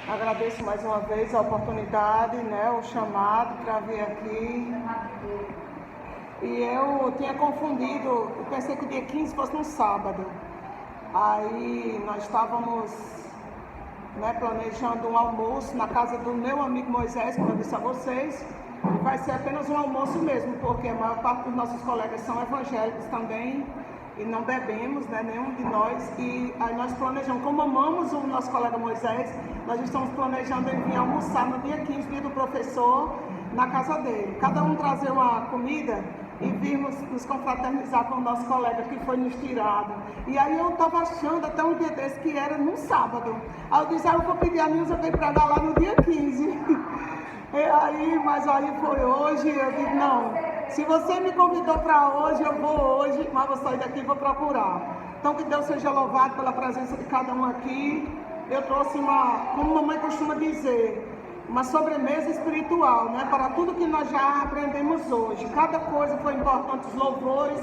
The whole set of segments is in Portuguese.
Agradeço mais uma vez a oportunidade, o chamado para vir aqui. E eu tinha confundido, eu pensei que o dia 15 fosse no sábado. Aí nós estávamos planejando um almoço na casa do meu amigo Moisés, como eu disse a vocês. Vai ser apenas um almoço mesmo, porque a maior parte dos nossos colegas são evangélicos também. E não bebemos, nenhum de nós. E aí nós planejamos, como amamos o nosso colega Moisés, nós estamos planejando em vir almoçar no dia 15, dia do professor, na casa dele. Cada um trazer uma comida e virmos nos confraternizar com o nosso colega que foi nos tirado. E aí eu estava achando até um dia desse que era num sábado. Aí eu disse, eu vou pedir a Nilza para ir para lá no dia 15. Mas aí foi hoje, eu disse, não, se você me convidou para hoje, eu vou hoje, mas vou sair daqui e vou procurar. Então que Deus seja louvado pela presença de cada um aqui. Eu trouxe como mamãe costuma dizer, uma sobremesa espiritual, para tudo que nós já aprendemos hoje. Cada coisa foi importante, os louvores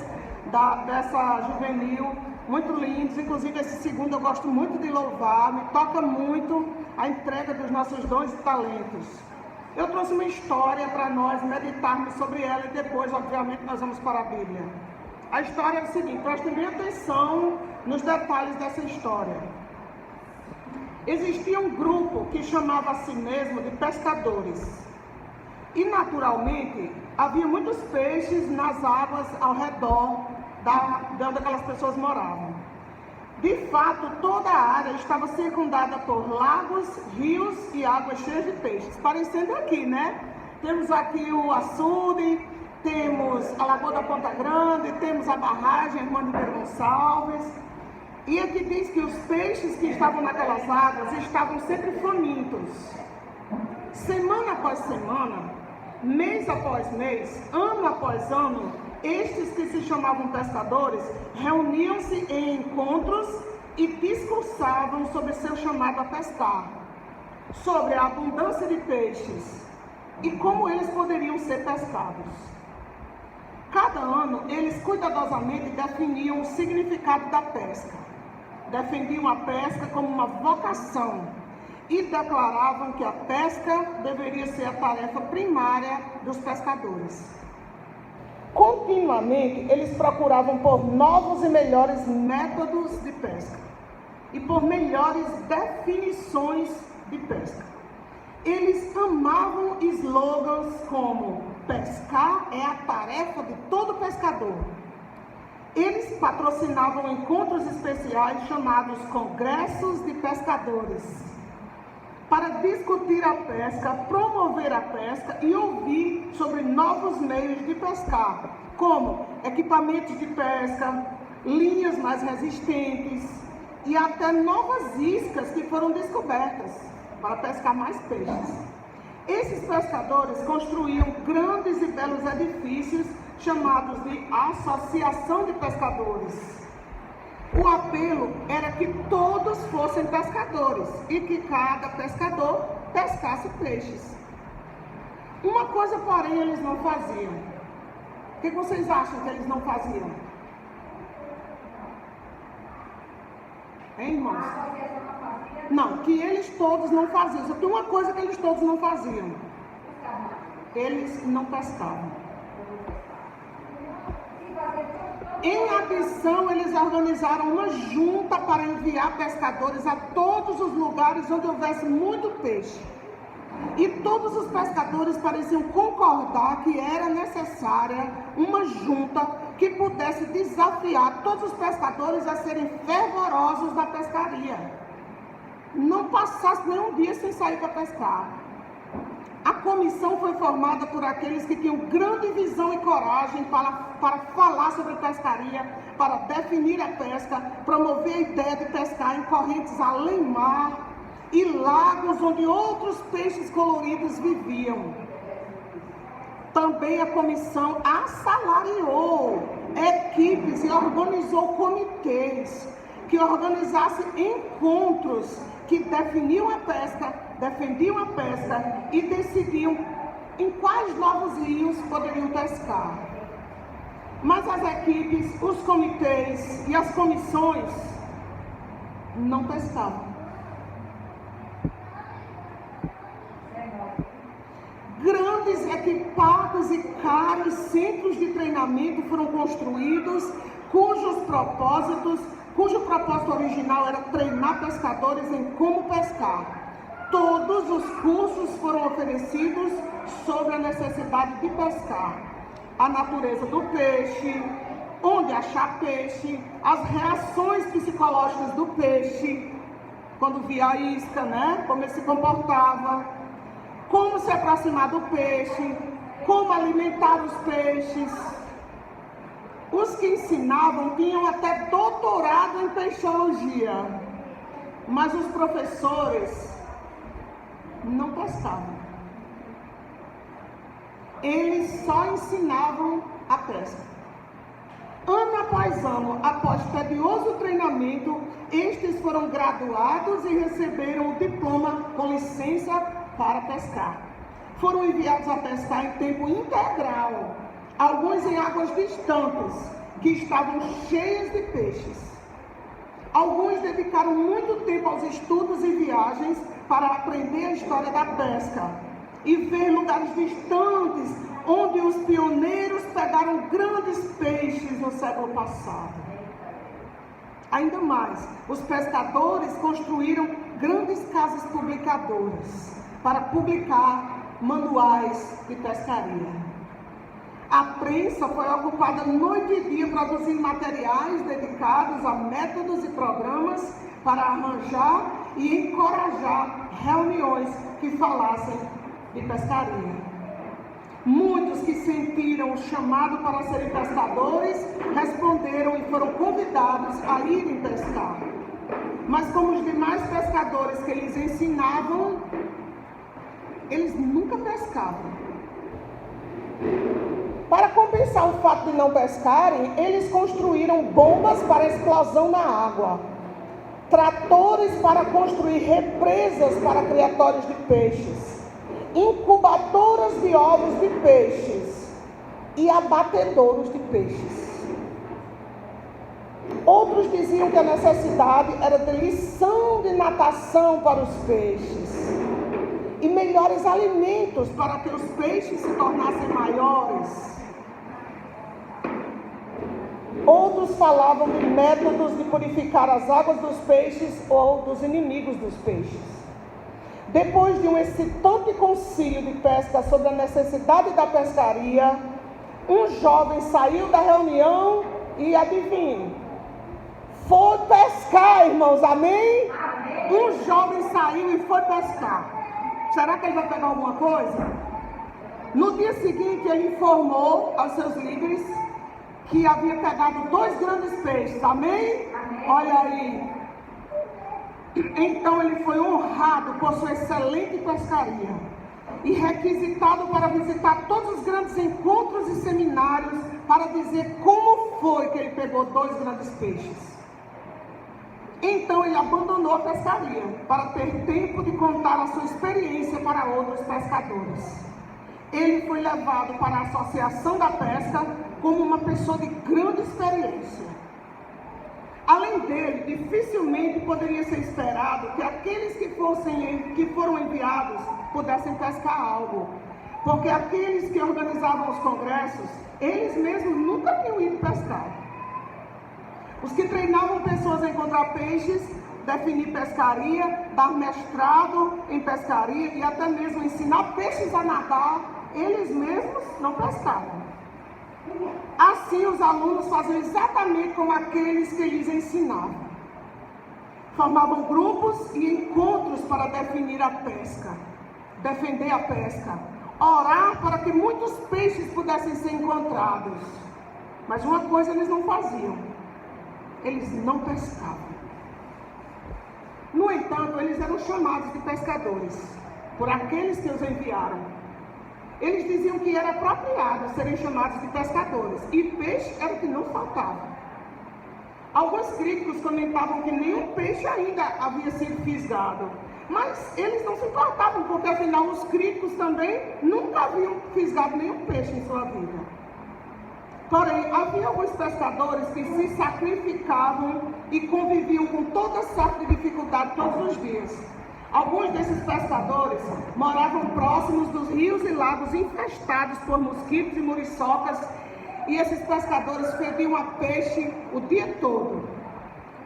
dessa juvenil, muito lindos. Inclusive esse segundo eu gosto muito de louvar, me toca muito a entrega dos nossos dons e talentos. Eu trouxe uma história para nós meditarmos sobre ela e depois, obviamente, nós vamos para a Bíblia. A história é o seguinte, prestem bem atenção nos detalhes dessa história. Existia um grupo que chamava a si mesmo de pescadores. E, naturalmente, havia muitos peixes nas águas ao redor de onde aquelas pessoas moravam. De fato, toda a área estava circundada por lagos, rios e águas cheias de peixes. Parecendo aqui, Temos aqui o açude, temos a Lagoa da Ponta Grande, temos a barragem, a Irmã de Pedro Gonçalves. E aqui diz que os peixes que estavam naquelas águas estavam sempre famintos. Semana após semana, mês após mês, ano após ano, estes que se chamavam pescadores reuniam-se em encontros e discursavam sobre seu chamado a pescar, sobre a abundância de peixes e como eles poderiam ser pescados. Cada ano, eles cuidadosamente definiam o significado da pesca, defendiam a pesca como uma vocação e declaravam que a pesca deveria ser a tarefa primária dos pescadores. Continuamente, eles procuravam por novos e melhores métodos de pesca e por melhores definições de pesca. Eles amavam slogans como pescar é a tarefa de todo pescador. Eles patrocinavam encontros especiais chamados congressos de pescadores, para discutir a pesca, promover a pesca e ouvir sobre novos meios de pescar, como equipamentos de pesca, linhas mais resistentes e até novas iscas que foram descobertas para pescar mais peixes. Esses pescadores construíam grandes e belos edifícios chamados de Associação de Pescadores. O apelo era que todos fossem pescadores e que cada pescador pescasse peixes. Uma coisa, porém, eles não faziam. O que vocês acham que eles não faziam? Hein, irmãos? Não, que eles todos não faziam. Só tem uma coisa que eles todos não faziam. Eles não pescavam. Em adição, eles organizaram uma junta para enviar pescadores a todos os lugares onde houvesse muito peixe. E todos os pescadores pareciam concordar que era necessária uma junta que pudesse desafiar todos os pescadores a serem fervorosos na pescaria. Não passasse nenhum dia sem sair para pescar. A comissão foi formada por aqueles que tinham grande visão e coragem para falar sobre pescaria, para definir a pesca, promover a ideia de pescar em correntes além-mar e lagos onde outros peixes coloridos viviam. Também a comissão assalariou equipes e organizou comitês que organizassem encontros que definiam a pesca, defendiam a pesca e decidiam em quais novos rios poderiam pescar. Mas as equipes, os comitês e as comissões não pescavam. novos e caros centros de treinamento foram construídos, cujo propósito original era treinar pescadores em como pescar. Todos os cursos foram oferecidos sobre a necessidade de pescar, a natureza do peixe, onde achar peixe, as reações psicológicas do peixe, quando via a isca, né? Como ele se comportava, como se aproximar do peixe, como alimentar os peixes. Os que ensinavam tinham até doutorado em peixologia, mas os professores não pescavam. Eles só ensinavam a pesca. Ano após ano, após tedioso treinamento, estes foram graduados e receberam o diploma com licença para pescar. Foram enviados a pescar em tempo integral, alguns em águas distantes, que estavam cheias de peixes. Alguns dedicaram muito tempo aos estudos e viagens para aprender a história da pesca e ver lugares distantes onde os pioneiros pegaram grandes peixes no século passado. Ainda mais, os pescadores construíram grandes casas publicadoras para publicar manuais de pescaria. A prensa foi ocupada noite e dia produzindo materiais dedicados a métodos e programas para arranjar e encorajar reuniões que falassem de pescaria. Muitos que sentiram o chamado para serem pescadores responderam e foram convidados a irem pescar. Mas como os demais pescadores que eles ensinavam, eles nunca pescavam. Para compensar o fato de não pescarem, eles construíram bombas para explosão na água, tratores para construir represas para criatórios de peixes, incubadoras de ovos de peixes e abatedouros de peixes. Outros diziam que a necessidade era de lição de natação para os peixes e melhores alimentos para que os peixes se tornassem maiores. Outros falavam de métodos de purificar as águas dos peixes ou dos inimigos dos peixes. Depois de um excitante concílio de pesca sobre a necessidade da pescaria, um jovem saiu da reunião e, adivinhe, foi pescar, irmãos, amém? Um jovem saiu e foi pescar. Será que ele vai pegar alguma coisa? No dia seguinte, ele informou aos seus líderes que havia pegado 2 grandes peixes, amém? Olha aí. Então ele foi honrado por sua excelente pescaria e requisitado para visitar todos os grandes encontros e seminários para dizer como foi que ele pegou 2 grandes peixes. Então ele abandonou a pescaria para ter tempo de contar a sua experiência para outros pescadores. Ele foi levado para a Associação da Pesca como uma pessoa de grande experiência. Além dele, dificilmente poderia ser esperado que aqueles que foram enviados pudessem pescar algo, porque aqueles que organizavam os congressos, eles mesmos nunca tinham ido pescar. Os que treinavam pessoas a encontrar peixes, definir pescaria, dar mestrado em pescaria e até mesmo ensinar peixes a nadar, eles mesmos não pescavam. Assim, os alunos faziam exatamente como aqueles que lhes ensinavam. Formavam grupos e encontros para definir a pesca, defender a pesca, orar para que muitos peixes pudessem ser encontrados. Mas uma coisa eles não faziam: eles não pescavam. No entanto, eles eram chamados de pescadores por aqueles que os enviaram. Eles diziam que era apropriado serem chamados de pescadores, e peixe era o que não faltava. Alguns críticos comentavam que nenhum peixe ainda havia sido fisgado, mas eles não se importavam, porque afinal os críticos também nunca haviam fisgado nenhum peixe em sua vida. Porém, havia alguns pescadores que se sacrificavam e conviviam com toda sorte de dificuldade todos os dias. Alguns desses pescadores moravam próximos dos rios e lagos infestados por mosquitos e muriçocas, e esses pescadores fediam a peixe o dia todo.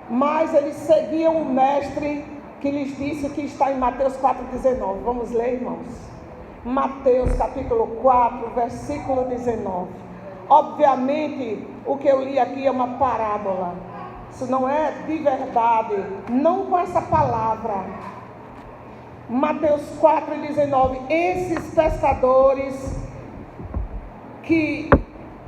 Mas eles seguiam o mestre que lhes disse, que está em Mateus 4,19. Vamos ler, irmãos? Mateus capítulo 4, versículo 19. Obviamente, o que eu li aqui é uma parábola. Isso não é de verdade, não com essa palavra. Mateus 4,19. Esses pescadores que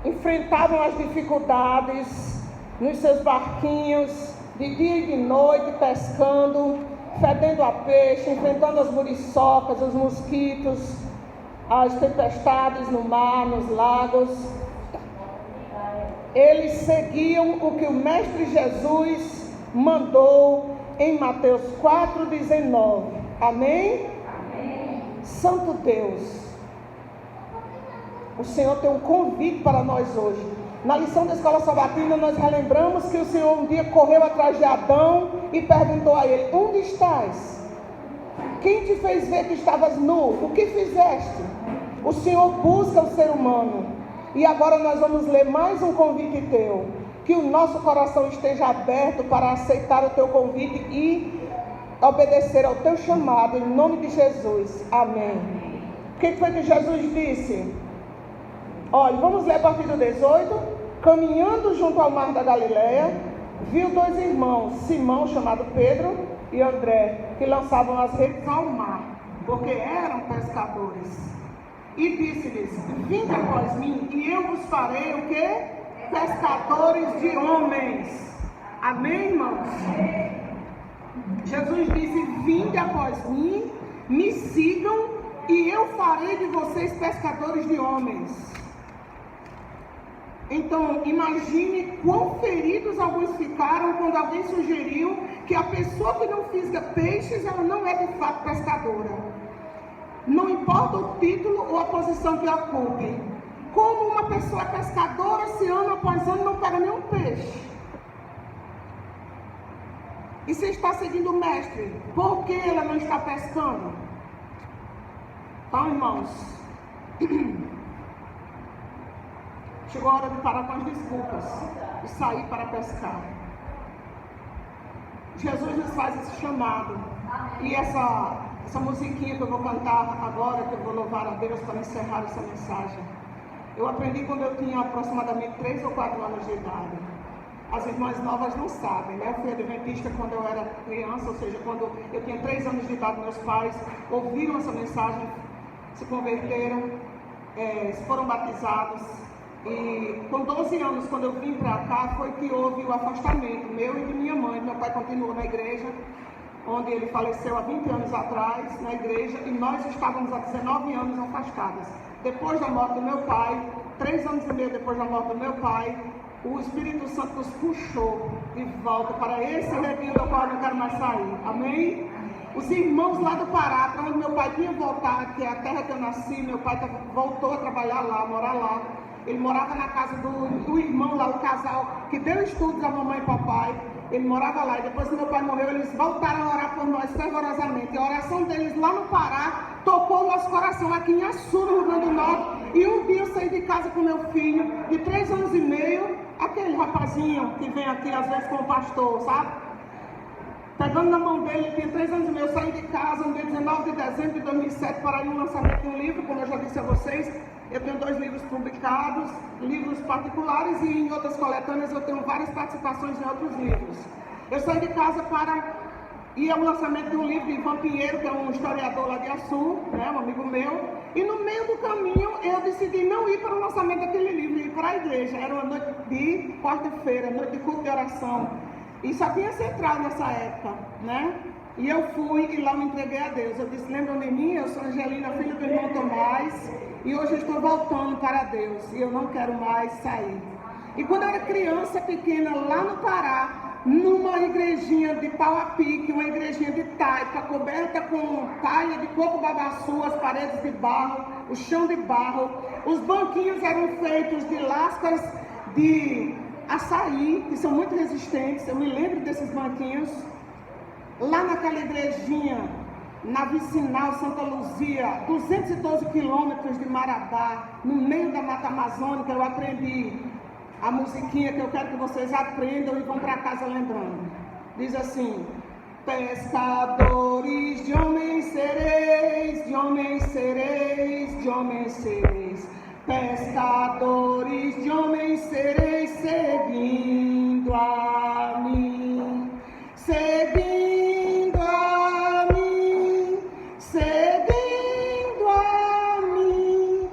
enfrentavam as dificuldades nos seus barquinhos, de dia e de noite, pescando, fedendo a peixe, enfrentando as muriçocas, os mosquitos, as tempestades no mar, nos lagos. Eles seguiam o que o Mestre Jesus mandou em Mateus 4,19. Amém? Amém? Santo Deus, o Senhor tem um convite para nós hoje. Na lição da escola sabatina, nós relembramos que o Senhor um dia correu atrás de Adão e perguntou a ele: onde estás? Quem te fez ver que estavas nu? O que fizeste? O Senhor busca o ser humano. E agora nós vamos ler mais um convite teu. Que o nosso coração esteja aberto para aceitar o teu convite e obedecer ao teu chamado, em nome de Jesus. Amém. O que foi que Jesus disse? Olha, vamos ler a partir do 18. Caminhando junto ao mar da Galileia, viu dois irmãos, Simão, chamado Pedro, e André, que lançavam as redes ao mar, porque eram pescadores. E disse-lhes: vinde após mim, e eu vos farei o quê? Pescadores de homens. Amém, irmãos? Jesus disse: vinde após mim, me sigam, e eu farei de vocês pescadores de homens. Então, imagine quão feridos alguns ficaram quando alguém sugeriu que a pessoa que não fisga peixes, ela não é de fato pescadora. Não importa o título ou a posição que ocupe. Como uma pessoa pescadora, se ano após ano não pega nenhum peixe? E você está seguindo o mestre, por que ela não está pescando? Então, irmãos, chegou a hora de parar com as desculpas e sair para pescar. Jesus nos faz esse chamado. E essa musiquinha que eu vou cantar agora, que eu vou louvar a Deus para encerrar essa mensagem, eu aprendi quando eu tinha aproximadamente 3 ou 4 anos de idade. As irmãs novas não sabem, né? Eu fui adventista quando eu era criança, ou seja, quando eu tinha 3 anos de idade, meus pais ouviram essa mensagem, se converteram, foram batizados. E com 12 anos, quando eu vim para cá, foi que houve o afastamento meu e de minha mãe. Meu pai continuou na igreja, onde ele faleceu há 20 anos atrás, na igreja, e nós estávamos há 19 anos afastadas. Depois da morte do meu pai, 3 anos e meio depois da morte do meu pai, o Espírito Santo nos puxou de volta para esse redinho do qual eu não quero mais sair. Amém? Os irmãos lá do Pará, para onde meu pai tinha voltado, que é a terra que eu nasci, meu pai voltou a trabalhar lá, morar lá. Ele morava na casa do irmão lá, o casal que deu estudos a mamãe e papai. Ele morava lá, e depois que meu pai morreu, eles voltaram a orar por nós fervorosamente. E a oração deles lá no Pará tocou o nosso coração aqui em Açu, no Rio Grande do Norte. E um dia eu saí de casa com meu filho, de 3 anos e meio, aquele rapazinho que vem aqui às vezes com o pastor, sabe? Pegando na mão dele, ele tinha 3 anos e meio, eu saí de casa no dia 19 de dezembro de 2007 para ir no lançamento de um livro, como eu já disse a vocês. Eu tenho 2 livros publicados, livros particulares, e em outras coletâneas eu tenho várias participações em outros livros. Eu saí de casa para ir ao lançamento de um livro de Ivan Pinheiro, que é um historiador lá de Açu, né, um amigo meu, e no meio do caminho eu decidi não ir para o lançamento daquele livro, ir para a igreja. Era uma noite de quarta-feira, noite de culto de oração, e só tinha central nessa época, né? E eu fui e lá me entreguei a Deus. Eu disse: lembram de mim? Eu sou Angelina, filha do irmão Tomás, e hoje eu estou voltando para Deus, e eu não quero mais sair. E quando eu era criança pequena, lá no Pará, numa igrejinha de pau a pique, uma igrejinha de taipa, coberta com palha de coco babaçu, as paredes de barro, o chão de barro, os banquinhos eram feitos de lascas de açaí, que são muito resistentes. Eu me lembro desses banquinhos. Lá naquela igrejinha, na vicinal Santa Luzia, 212 quilômetros de Marabá, no meio da Mata Amazônica, eu aprendi a musiquinha que eu quero que vocês aprendam e vão para casa lembrando. Diz assim: pescadores de homens sereis, de homens sereis, de homens sereis. Pescadores de homens sereis, seguindo a mim, seguindo a mim, seguindo a mim.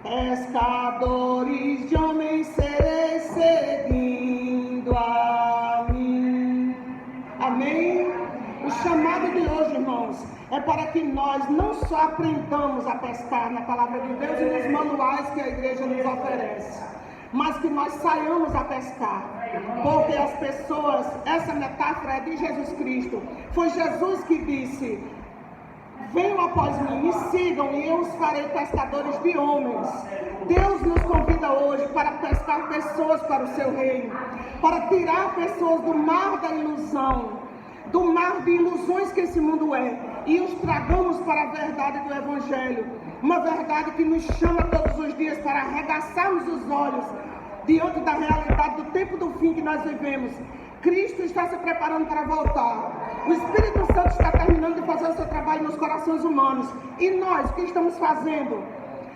Pescadores de homens sereis, seguindo a mim. Amém? O chamado de hoje, irmãos, é para que nós não só aprendamos a pescar na palavra de Deus e nos manuais que a igreja nos oferece, mas que nós saiamos a pescar, porque as pessoas, essa metáfora é de Jesus Cristo. Foi Jesus que disse: venham após mim, me sigam e eu os farei pescadores de homens. Deus nos convida hoje para pescar pessoas para o seu reino, para tirar pessoas do mar da ilusão, do mar de ilusões que esse mundo é, e os tragamos para a verdade do Evangelho, uma verdade que nos chama todos os dias para arregaçarmos os olhos diante da realidade do tempo do fim que nós vivemos. Cristo está se preparando para voltar, o Espírito Santo está terminando de fazer o seu trabalho nos corações humanos, e nós, o que estamos fazendo?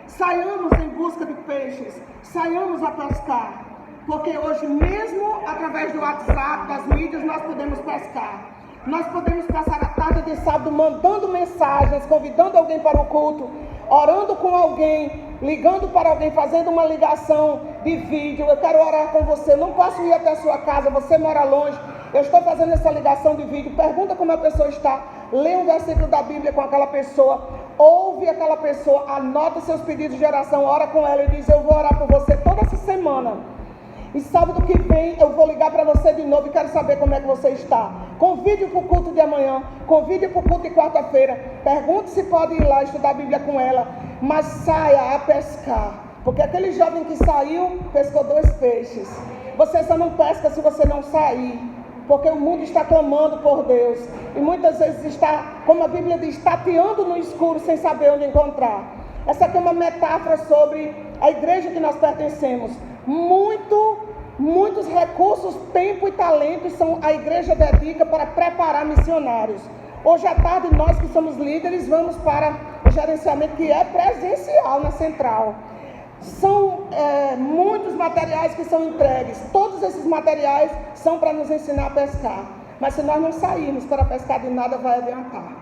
Saiamos em busca de peixes, saiamos a pescar, porque hoje mesmo através do WhatsApp, das mídias, nós podemos pescar. Nós podemos passar a tarde de sábado mandando mensagens, convidando alguém para o culto, orando com alguém, ligando para alguém, fazendo uma ligação de vídeo. Eu quero orar com você, eu não posso ir até a sua casa, você mora longe, eu estou fazendo essa ligação de vídeo. Pergunta como a pessoa está, lê um versículo da Bíblia com aquela pessoa, ouve aquela pessoa, anota seus pedidos de oração, ora com ela e diz: eu vou orar por você toda essa semana. E sábado que vem eu vou ligar para você de novo e quero saber como é que você está. Convide para o culto de amanhã, convide para o culto de quarta-feira. Pergunte se pode ir lá estudar a Bíblia com ela, mas saia a pescar. Porque aquele jovem que saiu, pescou 2 peixes. Você só não pesca se você não sair. Porque o mundo está clamando por Deus. E muitas vezes está, como a Bíblia diz, tateando no escuro sem saber onde encontrar. Essa aqui é uma metáfora sobre a igreja que nós pertencemos. Muitos recursos, tempo e talentos a igreja dedica para preparar missionários. Hoje à tarde nós que somos líderes vamos para o gerenciamento que é presencial na central. São muitos materiais que são entregues. Todos esses materiais são para nos ensinar a pescar. Mas se nós não sairmos para pescar, de nada vai adiantar.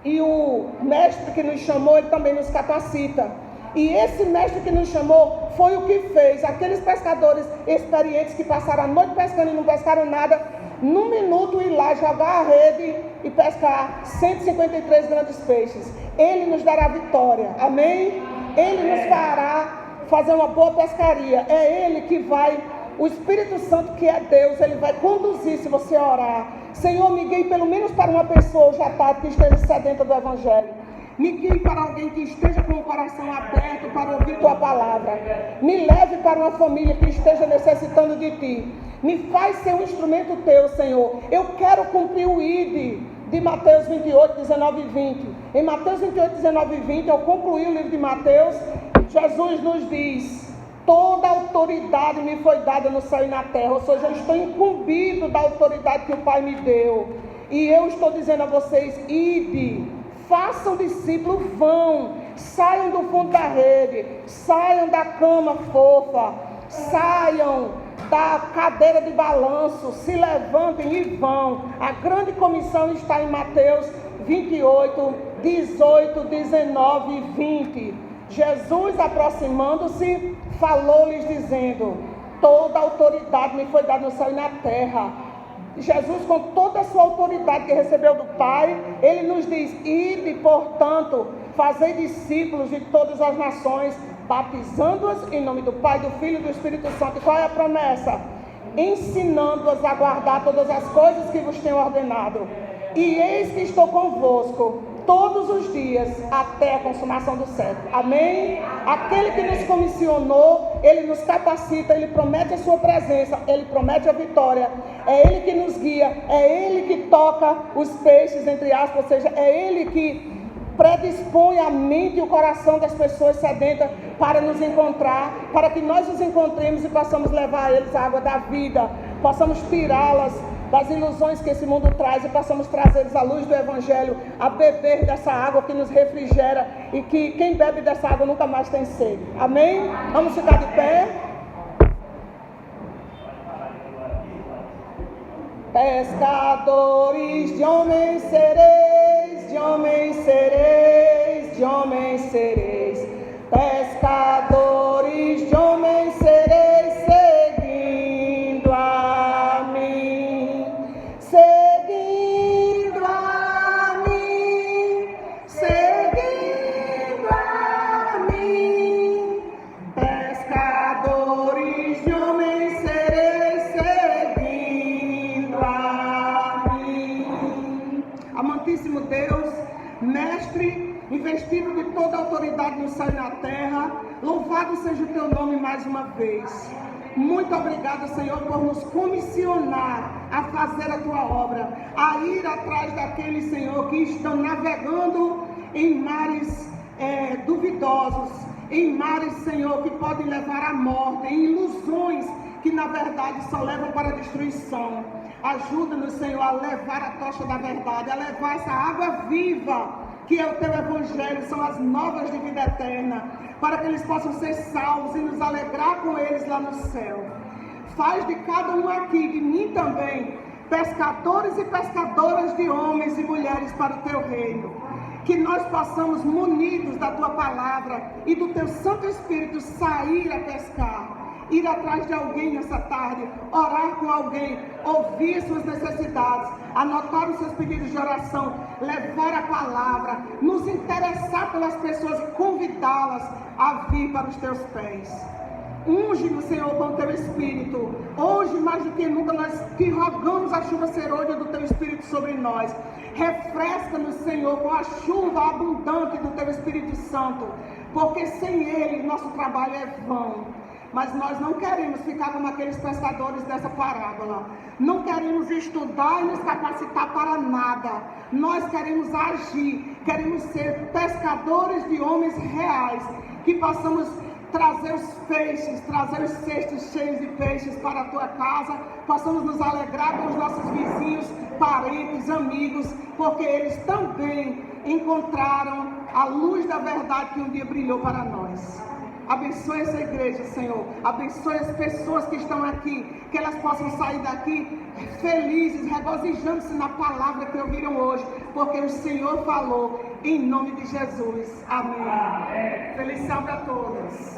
E o mestre que nos chamou, ele também nos capacita. E esse mestre que nos chamou foi o que fez aqueles pescadores experientes que passaram a noite pescando e não pescaram nada, num minuto ir lá jogar a rede e pescar 153 grandes peixes. Ele nos dará vitória, amém? Ele nos fará fazer uma boa pescaria. É Ele que vai, o Espírito Santo que é Deus, Ele vai conduzir se você orar. Senhor, me guie pelo menos para uma pessoa hoje à tarde que esteja sedenta do Evangelho. Me guie para alguém que esteja com o coração aberto para ouvir Tua palavra. Me leve para uma família que esteja necessitando de Ti. Me faz ser um instrumento Teu, Senhor. Eu quero cumprir o ID de Mateus 28, 19 e 20. Em Mateus 28, 19 e 20, ao concluir o livro de Mateus, Jesus nos diz: toda autoridade me foi dada no céu e na terra. Ou seja, eu estou incumbido da autoridade que o Pai me deu. E eu estou dizendo a vocês: ide. Façam discípulos, vão, saiam do fundo da rede, saiam da cama fofa, saiam da cadeira de balanço, se levantem e vão. A grande comissão está em Mateus 28, 18, 19 e 20. Jesus, aproximando-se, falou-lhes dizendo: toda autoridade me foi dada no céu e na terra. Jesus, com toda a sua autoridade que recebeu do Pai, Ele nos diz: ide, portanto, fazei discípulos de todas as nações, batizando-as em nome do Pai, do Filho e do Espírito Santo. E qual é a promessa? Ensinando-as a guardar todas as coisas que vos tenho ordenado. E eis que estou convosco todos os dias até a consumação do século. Amém? Aquele que nos comissionou, Ele nos capacita, Ele promete a sua presença, Ele promete a vitória. É Ele que nos guia, é Ele que toca os peixes, entre aspas, ou seja, é Ele que predispõe a mente e o coração das pessoas sedentas para nos encontrar, para que nós nos encontremos e possamos levar a eles a água da vida, possamos tirá-las das ilusões que esse mundo traz e possamos trazer-lhes a luz do Evangelho, a beber dessa água que nos refrigera e que quem bebe dessa água nunca mais tem sede. Amém? Vamos ficar de pé. Pescadores de homens sereis, de homens sereis, de homens sereis. Pescadores de homens sereis, seguindo a mim, seguindo a mim, seguindo a mim. Pescadores de homens sereis, seguindo a mim. Amantíssimo Deus, Mestre, investido de toda a autoridade no céu e na terra, louvado seja o teu nome mais uma vez. Muito obrigada, Senhor, por nos comissionar a fazer a tua obra, a ir atrás daqueles, Senhor, que estão navegando em mares duvidosos, em mares, Senhor, que podem levar à morte, em ilusões que na verdade só levam para a destruição. Ajuda-nos, Senhor, a levar a tocha da verdade, a levar essa água viva, que é o teu Evangelho, são as novas de vida eterna, para que eles possam ser salvos e nos alegrar com eles lá no céu. Faz de cada um aqui, de mim também, pescadores e pescadoras de homens e mulheres para o teu reino. Que nós possamos, munidos da tua palavra e do teu Santo Espírito, sair a pescar, ir atrás de alguém nessa tarde, orar com alguém, ouvir suas necessidades, anotar os seus pedidos de oração, levar a palavra, nos interessar pelas pessoas e convidá-las a vir para os teus pés. Unge-nos, Senhor, com o teu Espírito. Hoje, mais do que nunca, nós que rogamos a chuva serôdia do teu Espírito sobre nós. Refresca-nos, Senhor, com a chuva abundante do teu Espírito Santo, porque sem ele nosso trabalho é vão. Mas nós não queremos ficar como aqueles pescadores dessa parábola. Não queremos estudar e nos capacitar para nada. Nós queremos agir, queremos ser pescadores de homens reais, que possamos trazer os peixes, trazer os cestos cheios de peixes para a tua casa, possamos nos alegrar com os nossos vizinhos, parentes, amigos, porque eles também encontraram a luz da verdade que um dia brilhou para nós. Abençoe essa igreja, Senhor. Abençoe as pessoas que estão aqui, que elas possam sair daqui felizes, regozijando-se na palavra que ouviram hoje, porque o Senhor falou, em nome de Jesus. Amém. Feliz sábado a todos.